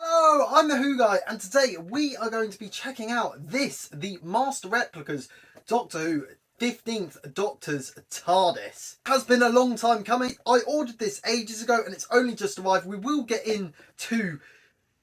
Hello, I'm the Who Guy, and today we are going to be checking out the Master Replicas Doctor Who 15th Doctor's TARDIS. Has been a long time coming. I ordered this ages ago and it's only just arrived. We will get into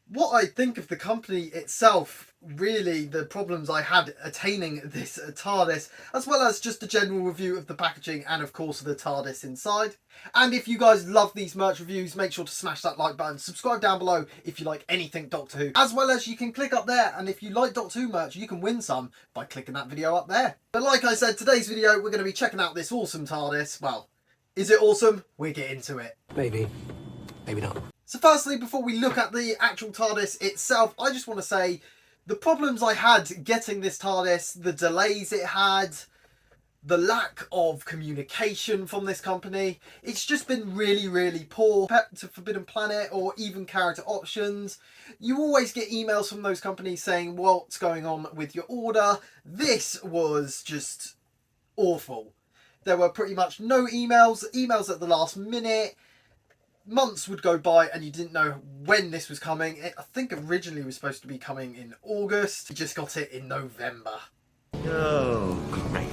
what I think of the company itself, really the problems I had attaining this TARDIS, as well as just a general review of the packaging and of course the TARDIS inside. And if you guys love these merch reviews, make sure to smash that like button, subscribe down below if you like anything Doctor Who, as well as you can click up there, and if you like Doctor Who merch you can win some by clicking that video up there. But like I said, today's video we're going to be checking out this awesome TARDIS. Well, is it awesome? We'll get into it. Maybe not. So firstly, before we look at the actual TARDIS itself, I just want to say the problems I had getting this TARDIS, the delays it had, the lack of communication from this company, it's just been really poor. Compared to Forbidden Planet or even Character Options, you always get emails from those companies saying what's going on with your order. This was just awful. There were pretty much no emails at the last minute. Months would go by and you didn't know when this was coming. I think originally it was supposed to be coming in August. You just got it in November. Oh, great.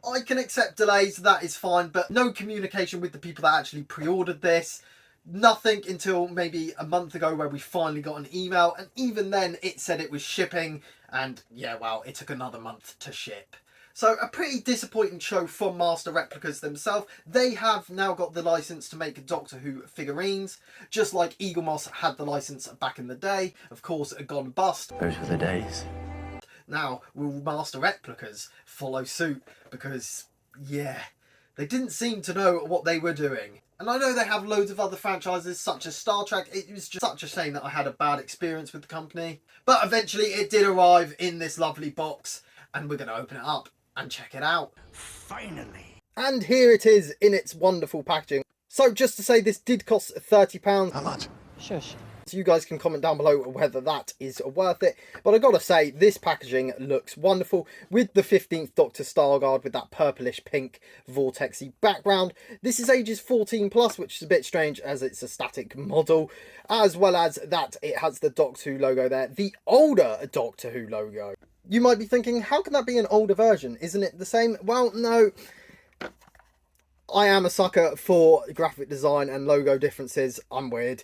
I can accept delays, that is fine, but no communication with the people that actually pre-ordered this. Nothing until maybe a month ago where we finally got an email, and even then it said it was shipping, and yeah, well, it took another month to ship. So a pretty disappointing show from Master Replicas themselves. They have now got the license to make Doctor Who figurines, just like Eaglemoss had the license back in the day. Of course, gone bust. Those were the days. Now, will Master Replicas follow suit? Because, yeah, they didn't seem to know what they were doing. And I know they have loads of other franchises, such as Star Trek. It was just such a shame that I had a bad experience with the company. But eventually it did arrive in this lovely box, and we're going to open it up and check it out. Finally. And here it is in its wonderful packaging. So just to say, this did cost £30. How much? Shush. So you guys can comment down below whether that is worth it. But I gotta say, this packaging looks wonderful with the 15th Doctor Starguard with that purplish pink vortexy background. This is ages 14 plus, which is a bit strange as it's a static model, as well as that it has the Doctor Who logo there, the older Doctor Who logo. You might be thinking, how can that be an older version? Isn't it the same? Well, no. I am a sucker for graphic design and logo differences. I'm weird.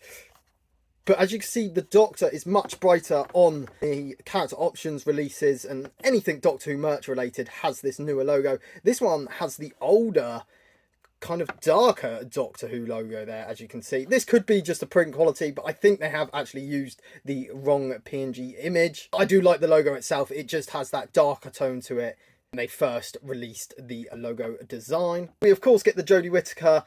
But as you can see, the Doctor is much brighter on the Character Options releases, and anything Doctor Who merch related has this newer logo. This one has the older, kind of darker Doctor Who logo there, as you can see. This could be just a print quality, but I think they have actually used the wrong PNG image. I do like the logo itself. It just has that darker tone to it when they first released the logo design. We of course get the Jodie Whittaker,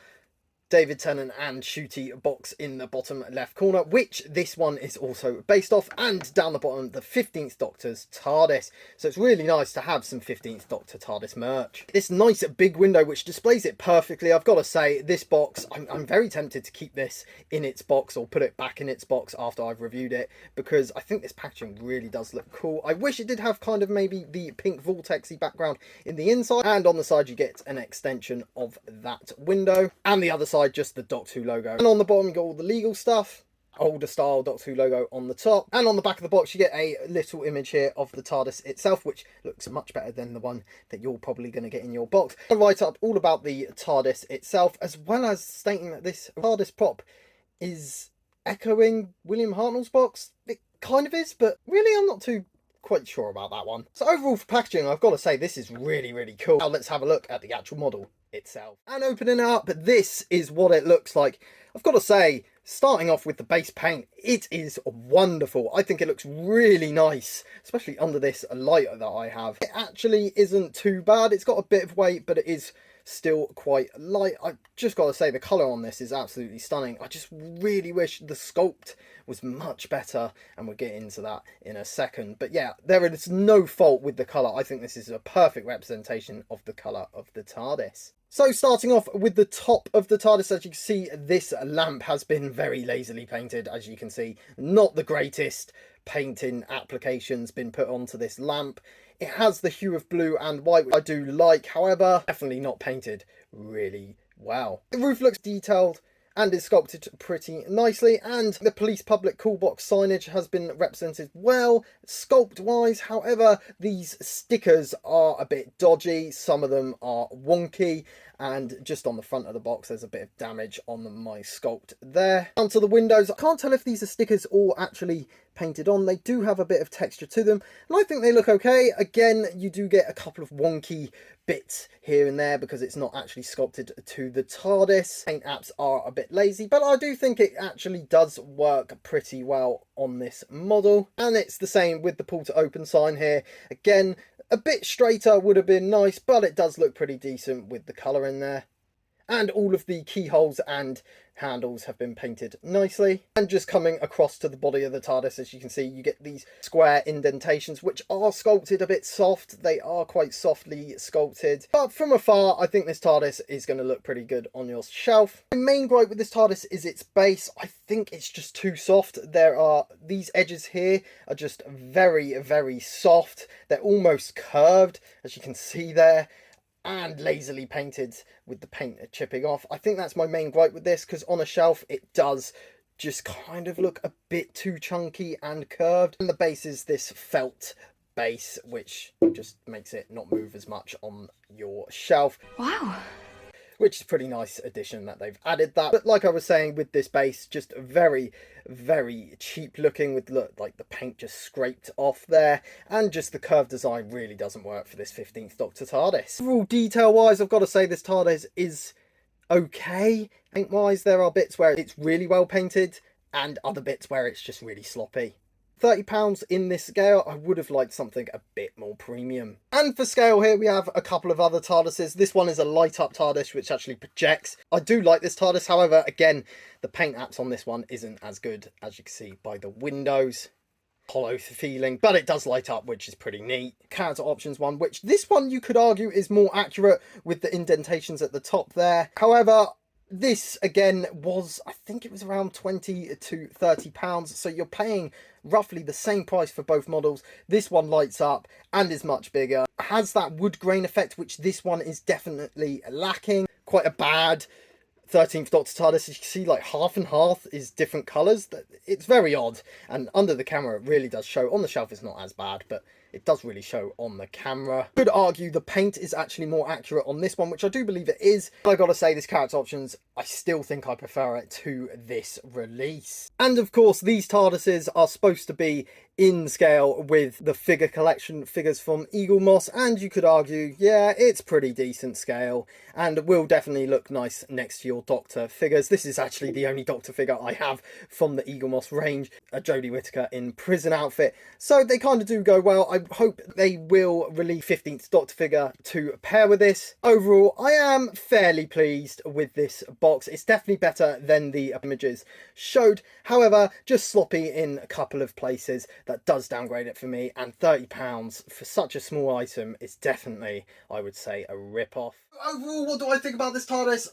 David Tennant and Shooty box in the bottom left corner, which this one is also based off, and down the bottom the 15th Doctor's TARDIS. So it's really nice to have some 15th Doctor TARDIS merch. This nice big window which displays it perfectly. I've got to say, this box, I'm very tempted to keep this in its box or put it back in its box after I've reviewed it, because I think this packaging really does look cool. I wish it did have kind of maybe the pink vortexy background in the inside, and on the side you get an extension of that window, and the other side just the Doctor Who logo. And on the bottom you got all the legal stuff, older style Doctor Who logo on the top, and on the back of the box you get a little image here of the TARDIS itself, which looks much better than the one that you're probably going to get in your box. I'll write up all about the TARDIS itself, as well as stating that this TARDIS prop is echoing William Hartnell's box. It kind of is, but really I'm not too quite sure about that one. So overall for packaging, I've got to say this is really cool. Now let's have a look at the actual model itself. And opening it up, this is what it looks like. I've got to say, starting off with the base paint, it is wonderful. I think it looks really nice, especially under this light that I have. It actually isn't too bad. It's got a bit of weight, but it is still quite light. I've just got to say the colour on this is absolutely stunning. I just really wish the sculpt was much better, and we'll get into that in a second. But yeah, there is no fault with the colour. I think this is a perfect representation of the colour of the TARDIS. So starting off with the top of the TARDIS, as you can see, this lamp has been very lazily painted, as you can see. Not the greatest painting applications been put onto this lamp. It has the hue of blue and white, which I do like, however, definitely not painted really well. The roof looks detailed, and is sculpted pretty nicely, and the police public call box signage has been represented well sculpt wise. However, these stickers are a bit dodgy, some of them are wonky, and just on the front of the box there's a bit of damage on my sculpt there. Down to the windows, I can't tell if these are stickers or actually painted on. They do have a bit of texture to them, and I think they look okay. Again, you do get a couple of wonky bits here and there because it's not actually sculpted to the TARDIS. Paint apps are a bit lazy, but I do think it actually does work pretty well on this model. And it's the same with the pull to open sign here. Again, a bit straighter would have been nice, but it does look pretty decent with the colour in there. And all of the keyholes and handles have been painted nicely. And just coming across to the body of the TARDIS, as you can see, you get these square indentations, which are sculpted a bit soft. They are quite softly sculpted. But from afar, I think this TARDIS is going to look pretty good on your shelf. My main gripe with this TARDIS is its base. I think it's just too soft. These edges here are just very, very soft. They're almost curved, as you can see there, and lazily painted with the paint chipping off. I think that's my main gripe with this, because on a shelf it does just kind of look a bit too chunky and curved. And the base is this felt base, which just makes it not move as much on your shelf. Wow. Which is a pretty nice addition that they've added that. But like I was saying, with this base, just very, very cheap looking, with like the paint just scraped off there, and just the curved design really doesn't work for this 15th Doctor TARDIS. Overall, detail wise, I've got to say this TARDIS is okay. Paint wise, there are bits where it's really well painted and other bits where it's just really sloppy. £30 in this scale. I would have liked something a bit more premium. And for scale here, we have a couple of other TARDISes. This one is a light up TARDIS, which actually projects. I do like this TARDIS. However, again, the paint apps on this one isn't as good, as you can see by the windows. Hollow feeling, but it does light up, which is pretty neat. Character options one, which this one you could argue is more accurate with the indentations at the top there. However, this again was, I think it was around £20 to £30, so you're paying roughly the same price for both models. This one lights up and is much bigger, has that wood grain effect, which this one is definitely lacking. Quite a bad 13th Doctor TARDIS. As you can see, like half and half is different colours. It's very odd, and under the camera it really does show. On the shelf it's not as bad, but it does really show on the camera. Could argue the paint is actually more accurate on this one, which I do believe it is. But I gotta say, this character options, I still think I prefer it to this release. And of course, these TARDISes are supposed to be in scale with the figure collection figures from Eagle Moss, and you could argue, yeah, it's pretty decent scale and will definitely look nice next to your Doctor figures. This is actually the only Doctor figure I have from the Eagle Moss range, a Jodie Whittaker in prison outfit, so they kind of do go well. I hope they will release 15th Doctor figure to pair with this. Overall, I am fairly pleased with this box. It's definitely better than the images showed. However, just sloppy in a couple of places. That does downgrade it for me, and £30 for such a small item is definitely, I would say, a rip-off. Overall, what do I think about this TARDIS?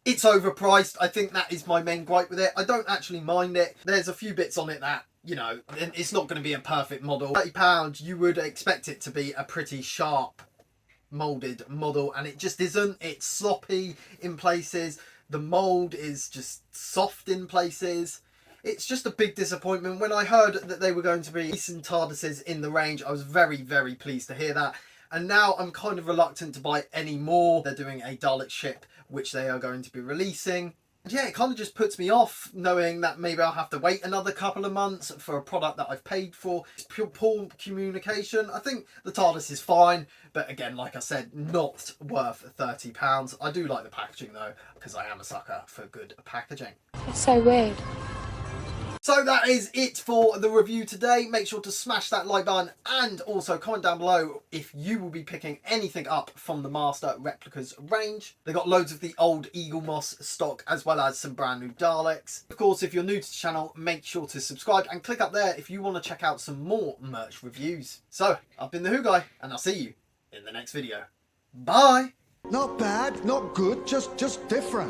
It's overpriced. I think that is my main gripe with it. I don't actually mind it. There's a few bits on it that, you know, it's not going to be a perfect model. £30, you would expect it to be a pretty sharp moulded model, and it just isn't. It's sloppy in places. The mould is just soft in places. It's just a big disappointment. When I heard that they were going to be releasing TARDISes in the range, I was very, very pleased to hear that. And now I'm kind of reluctant to buy any more. They're doing a Dalek ship, which they are going to be releasing. And yeah, it kind of just puts me off, knowing that maybe I'll have to wait another couple of months for a product that I've paid for. It's pure poor communication. I think the TARDIS is fine, but again, like I said, not worth £30. I do like the packaging though, because I am a sucker for good packaging. It's so weird. So that is it for the review today. Make sure to smash that like button, and also comment down below if you will be picking anything up from the Master Replicas range. They got loads of the old Eagle Moss stock, as well as some brand new Daleks. Of course, if you're new to the channel, make sure to subscribe and click up there if you want to check out some more merch reviews. So, I've been the Who Guy, and I'll see you in the next video. Bye! Not bad, not good, just different.